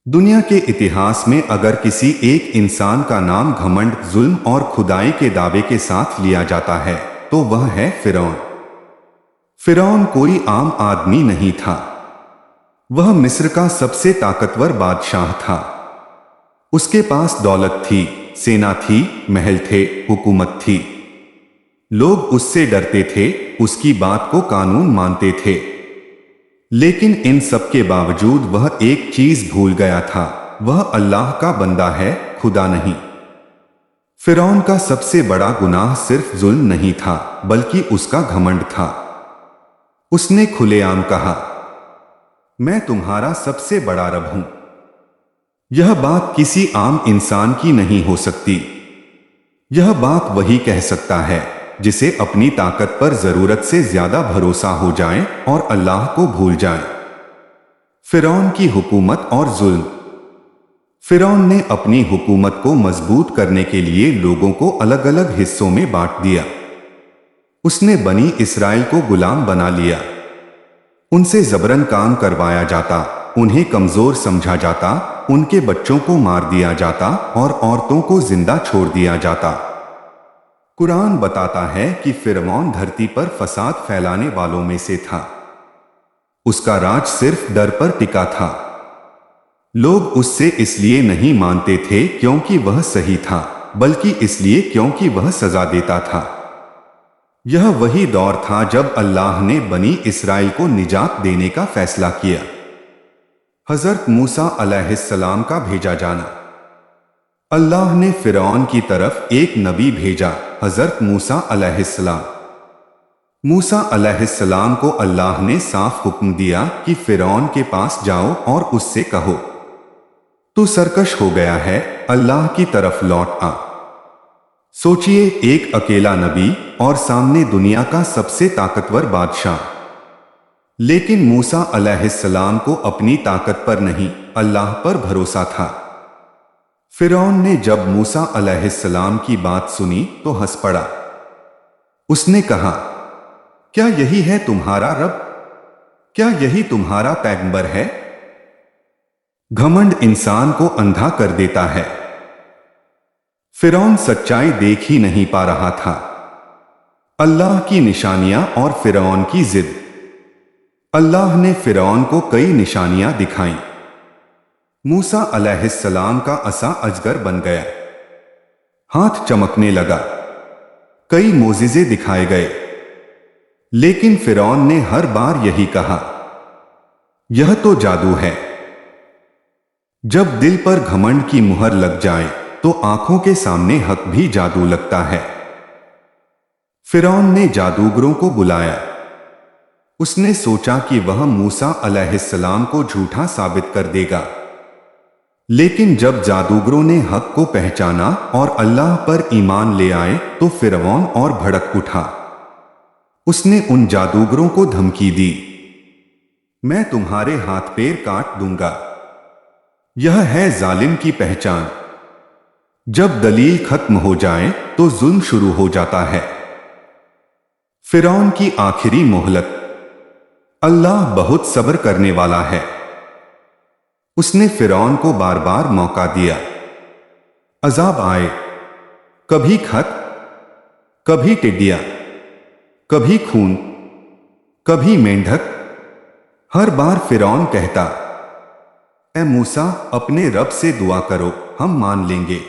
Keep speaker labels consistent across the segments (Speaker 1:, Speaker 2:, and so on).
Speaker 1: दुनिया के इतिहास में अगर किसी एक इंसान का नाम घमंड, जुल्म और खुदाई के दावे के साथ लिया जाता है तो वह है फिरौन। फिरौन कोई आम आदमी नहीं था। वह मिस्र का सबसे ताकतवर बादशाह था। उसके पास दौलत थी, सेना थी, महल थे, हुकूमत थी। लोग उससे डरते थे, उसकी बात को कानून मानते थे। लेकिन इन सब के बावजूद वह एक चीज भूल गया था, वह अल्लाह का बंदा है, खुदा नहीं। फिरौन का सबसे बड़ा गुनाह सिर्फ जुल्म नहीं था, बल्कि उसका घमंड था। उसने खुलेआम कहा, मैं तुम्हारा सबसे बड़ा रब हूं। यह बात किसी आम इंसान की नहीं हो सकती। यह बात वही कह सकता है जिसे अपनी ताकत पर जरूरत से ज्यादा भरोसा हो जाए और अल्लाह को भूल जाए। फिरौन की हुकूमत और जुल्म। फिरौन ने अपनी हुकूमत को मजबूत करने के लिए लोगों को अलग अलग हिस्सों में बांट दिया। उसने बनी इस्राएल को गुलाम बना लिया। उनसे जबरन काम करवाया जाता, उन्हें कमजोर समझा जाता, उनके बच्चों को मार दिया जाता और औरतों को जिंदा छोड़ दिया जाता। कुरान बताता है कि फिरौन धरती पर फसाद फैलाने वालों में से था। उसका राज सिर्फ डर पर टिका था। लोग उससे इसलिए नहीं मानते थे क्योंकि वह सही था, बल्कि इसलिए क्योंकि वह सजा देता था। यह वही दौर था जब अल्लाह ने बनी इस्राएल को निजात देने का फैसला किया। हजरत मूसा अलैहिस्सलाम का भेजा जाना। अल्लाह ने फिरौन की तरफ एक नबी भेजा, हजरत मूसा अलैहिस्सलाम। मूसा अलैहिस्सलाम को अल्लाह ने साफ हुक्म दिया कि फिरौन के पास जाओ और उससे कहो, तू सरकश हो गया है, अल्लाह की तरफ लौट आ। सोचिए, एक अकेला नबी और सामने दुनिया का सबसे ताकतवर बादशाह। लेकिन मूसा अलैहिस्सलाम को अपनी ताकत पर नहीं, अल्लाह पर भरोसा था। फिरौन ने जब मूसा अलैहिस्सलाम की बात सुनी तो हंस पड़ा। उसने कहा, क्या यही है तुम्हारा रब? क्या यही तुम्हारा पैगंबर है? घमंड इंसान को अंधा कर देता है। फिरौन सच्चाई देख ही नहीं पा रहा था। अल्लाह की निशानियां और फिरौन की जिद। अल्लाह ने फिरौन को कई निशानियां दिखाईं। मूसा अलैहिस्सलाम का असा अजगर बन गया, हाथ चमकने लगा, कई मोजिजे दिखाए गए। लेकिन फिरौन ने हर बार यही कहा, यह तो जादू है। जब दिल पर घमंड की मुहर लग जाए तो आंखों के सामने हक भी जादू लगता है। फिरौन ने जादूगरों को बुलाया। उसने सोचा कि वह मूसा अलैहिस्सलाम को झूठा साबित कर देगा। लेकिन जब जादूगरों ने हक को पहचाना और अल्लाह पर ईमान ले आए तो फिरौन और भड़क उठा। उसने उन जादूगरों को धमकी दी, मैं तुम्हारे हाथ पैर काट दूंगा। यह है जालिम की पहचान। जब दलील खत्म हो जाए तो जुल्म शुरू हो जाता है। फिरौन की आखिरी मोहलत। अल्लाह बहुत सब्र करने वाला है। उसने फिरौन को बार बार मौका दिया। अजाब आए, कभी खत, कभी टिड्डियां, कभी खून, कभी मेंढक। हर बार फिरौन कहता, ए मूसा, अपने रब से दुआ करो, हम मान लेंगे।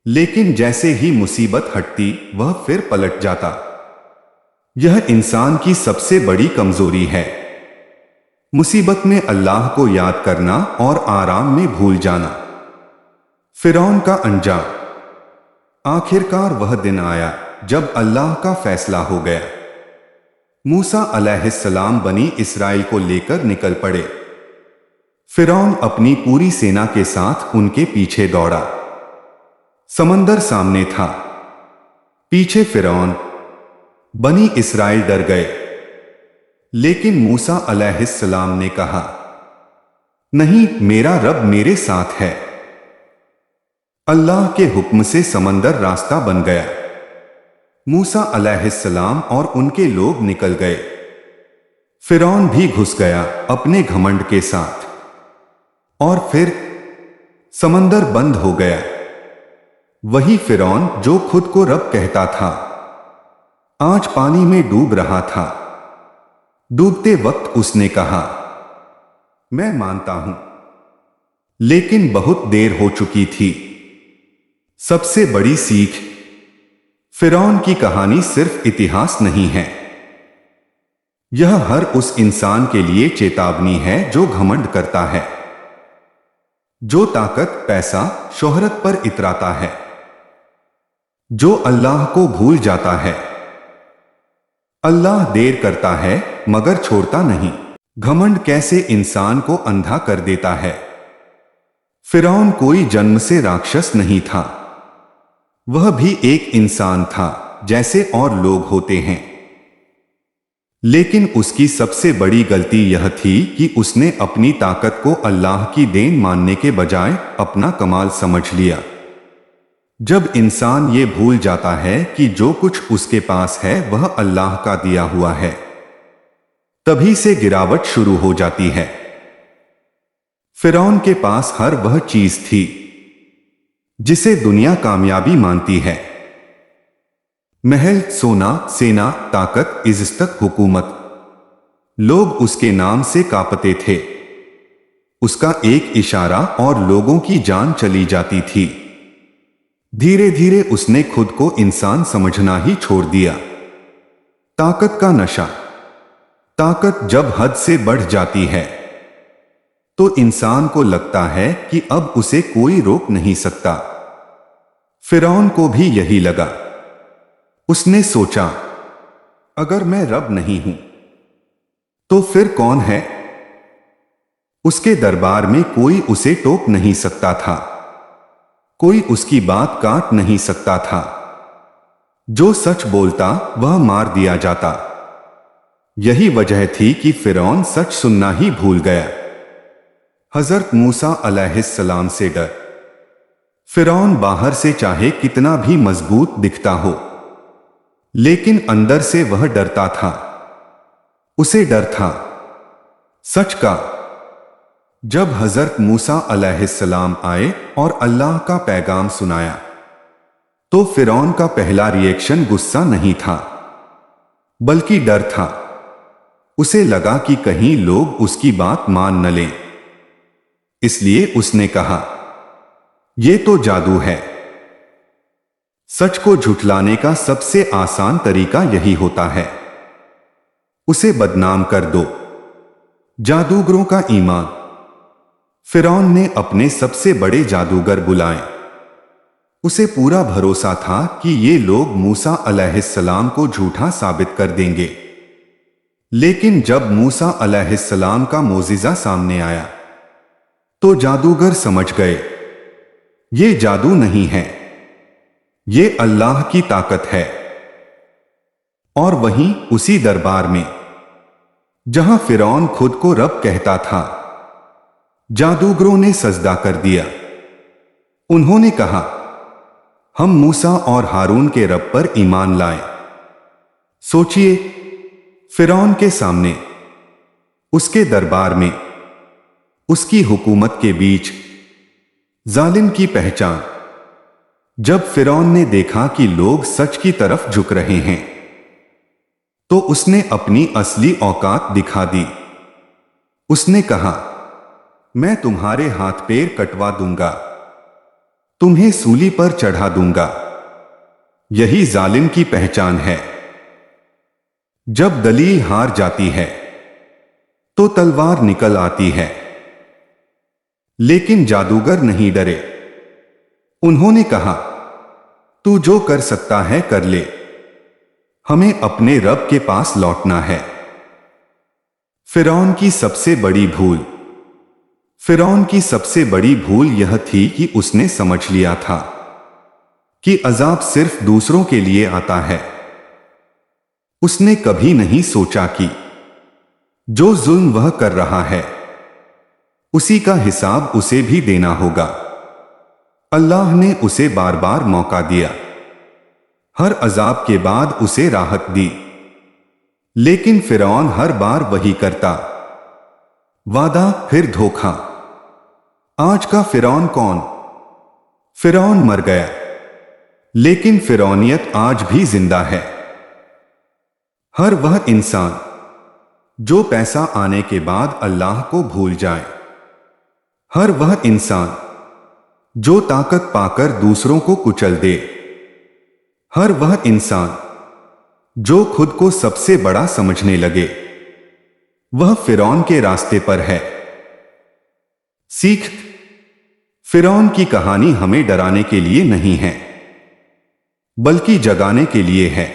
Speaker 1: लेकिन जैसे ही मुसीबत हटती वह फिर पलट जाता। यह इंसान की सबसे बड़ी कमजोरी है, मुसीबत में अल्लाह को याद करना और आराम में भूल जाना। फिरौन का अंजाम। आखिरकार वह दिन आया जब अल्लाह का फैसला हो गया। मूसा अलैहिस्सलाम बनी इस्राएल को लेकर निकल पड़े। फिरौन अपनी पूरी सेना के साथ उनके पीछे दौड़ा। समंदर सामने था, पीछे फिरौन। बनी इस्राएल डर गए। लेकिन मूसा अलैहिस्सलाम ने कहा, नहीं, मेरा रब मेरे साथ है। अल्लाह के हुक्म से समंदर रास्ता बन गया। मूसा अलैहिस्सलाम और उनके लोग निकल गए। फिरौन भी घुस गया अपने घमंड के साथ। और फिर समंदर बंद हो गया। वही फिरौन जो खुद को रब कहता था, आज पानी में डूब रहा था। डूबते वक्त उसने कहा, मैं मानता हूं, लेकिन बहुत देर हो चुकी थी। सबसे बड़ी सीख, फिरौन की कहानी सिर्फ इतिहास नहीं है, यह हर उस इंसान के लिए चेतावनी है जो घमंड करता है, जो ताकत, पैसा, शोहरत पर इतराता है, जो अल्लाह को भूल जाता है। अल्लाह देर करता है मगर छोड़ता नहीं। घमंड कैसे इंसान को अंधा कर देता है। फिरौन कोई जन्म से राक्षस नहीं था, वह भी एक इंसान था जैसे और लोग होते हैं। लेकिन उसकी सबसे बड़ी गलती यह थी कि उसने अपनी ताकत को अल्लाह की देन मानने के बजाय अपना कमाल समझ लिया। जब इंसान ये भूल जाता है कि जो कुछ उसके पास है वह अल्लाह का दिया हुआ है, तभी से गिरावट शुरू हो जाती है। फिरौन के पास हर वह चीज थी जिसे दुनिया कामयाबी मानती है। महल, सोना, सेना, ताकत, इज्जत, हुकूमत। लोग उसके नाम से कांपते थे। उसका एक इशारा और लोगों की जान चली जाती थी। धीरे धीरे उसने खुद को इंसान समझना ही छोड़ दिया। ताकत का नशा। ताकत जब हद से बढ़ जाती है तो इंसान को लगता है कि अब उसे कोई रोक नहीं सकता। फिरौन को भी यही लगा। उसने सोचा, अगर मैं रब नहीं हूं तो फिर कौन है। उसके दरबार में कोई उसे टोक नहीं सकता था, कोई उसकी बात काट नहीं सकता था। जो सच बोलता वह मार दिया जाता। यही वजह थी कि फिरौन सच सुनना ही भूल गया। हजरत मूसा अलैहिस्सलाम से डर। फिरौन बाहर से चाहे कितना भी मजबूत दिखता हो, लेकिन अंदर से वह डरता था। उसे डर था सच का। जब हजरत मूसा अलैहिस्सलाम आए और अल्लाह का पैगाम सुनाया तो फिरौन का पहला रिएक्शन गुस्सा नहीं था, बल्कि डर था। उसे लगा कि कहीं लोग उसकी बात मान न लें। इसलिए उसने कहा, यह तो जादू है। सच को झुठलाने का सबसे आसान तरीका यही होता है, उसे बदनाम कर दो। जादूगरों का ईमान। फिरौन ने अपने सबसे बड़े जादूगर बुलाए। उसे पूरा भरोसा था कि ये लोग मूसा अलैहिस्सलाम को झूठा साबित कर देंगे। लेकिन जब मूसा अलैहिस्सलाम का मोजिज़ा सामने आया तो जादूगर समझ गए, ये जादू नहीं है, ये अल्लाह की ताकत है। और वहीं उसी दरबार में जहां फिरौन खुद को रब कहता था, जादूगरों ने सजदा कर दिया। उन्होंने कहा, हम मूसा और हारून के रब पर ईमान लाए। सोचिए, फिरौन के सामने, उसके दरबार में, उसकी हुकूमत के बीच जालिम की पहचान। जब फिरौन ने देखा कि लोग सच की तरफ झुक रहे हैं तो उसने अपनी असली औकात दिखा दी। उसने कहा, मैं तुम्हारे हाथ पैर कटवा दूंगा, तुम्हें सूली पर चढ़ा दूंगा। यही जालिम की पहचान है। जब दलील हार जाती है तो तलवार निकल आती है। लेकिन जादूगर नहीं डरे। उन्होंने कहा, तू जो कर सकता है कर ले, हमें अपने रब के पास लौटना है। फिरौन की सबसे बड़ी भूल। फिरौन की सबसे बड़ी भूल यह थी कि उसने समझ लिया था कि अजाब सिर्फ दूसरों के लिए आता है। उसने कभी नहीं सोचा कि जो जुल्म वह कर रहा है उसी का हिसाब उसे भी देना होगा। अल्लाह ने उसे बार बार मौका दिया, हर अजाब के बाद उसे राहत दी। लेकिन फिरौन हर बार वही करता, वादा फिर धोखा। आज का फिरौन कौन? फिरौन मर गया, लेकिन फिरौनियत आज भी जिंदा है। हर वह इंसान जो पैसा आने के बाद अल्लाह को भूल जाए, हर वह इंसान जो ताकत पाकर दूसरों को कुचल दे, हर वह इंसान जो खुद को सबसे बड़ा समझने लगे, वह फिरौन के रास्ते पर है। सीख, फिरौन की कहानी हमें डराने के लिए नहीं है, बल्कि जगाने के लिए है।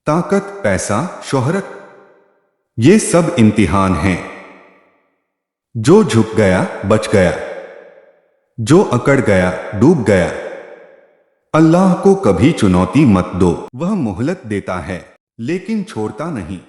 Speaker 1: ताकत, पैसा, शोहरत, ये सब इम्तिहान हैं। जो झुक गया बच गया, जो अकड़ गया डूब गया। अल्लाह को कभी चुनौती मत दो, वह मोहलत देता है लेकिन छोड़ता नहीं।